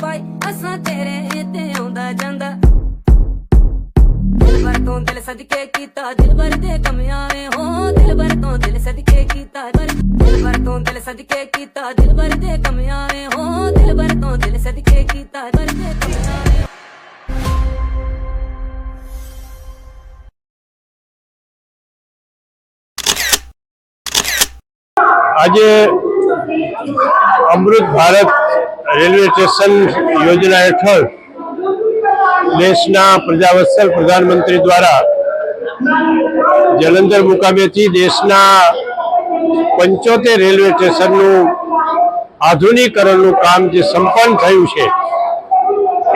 पाई असां तेरे ते आंदा जांदा दिल भर तो दिल सदके कीता दिल भर दे कम आवे हो दिल भर तो दिल सदके कीता दिल भर तो दिल सदके कीता दिल भर दे कम आवे हो दिल भर तो दिल सदके कीता दिल भर दे कम आवे। આજે અમૃત ભારત રેલવે સ્ટેશન યોજના હેઠળ દેશના પ્રજાવત્સલ પ્રધાનમંત્રી દ્વારા જલંધર મુકામેથી દેશના 75 રેલવે સ્ટેશનનું આધુનિકરણનું કામ જે સંપન્ન થયું છે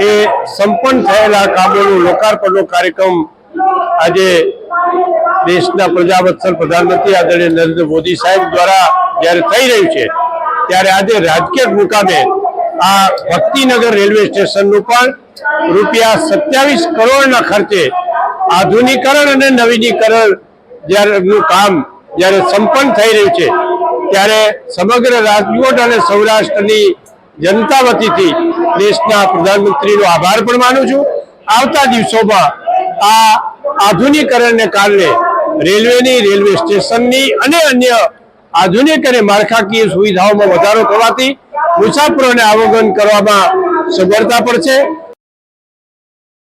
એ સંપન્ન થયેલા કામોનું લોકાર્પણનો કાર્યક્રમ આજે દેશના પ્રજાવત્સલ પ્રધાનમંત્રી આદરણીય નરેન્દ્ર મોદી સાહેબ દ્વારા જ્યારે થઈ રહ્યું છે ત્યારે આજે રાજકોટ મુકામે આ ભક્તિનગર રેલવે સ્ટેશનનું પણ ₹27 કરોડના ખર્ચે આધુનિકરણ અને નવીનીકરણ જ્યારેનું કામ જ્યારે સંપન્ન થઈ રહ્યું છે ત્યારે સમગ્ર રાજકોટ અને સૌરાષ્ટ્રની જનતા વતીથી દેશના પ્રધાનમંત્રીનો આભાર પણ માનું છું। આવતા દિવસોમાં આ આધુનિકરણને કારણે રેલવે સ્ટેશનની અને અન્ય આધુનિક અને માળખાકીય સુવિધાઓમાં વધારો થવાથી મુસાફરોને આવગમન કરવામાં સગવડતા પડશે।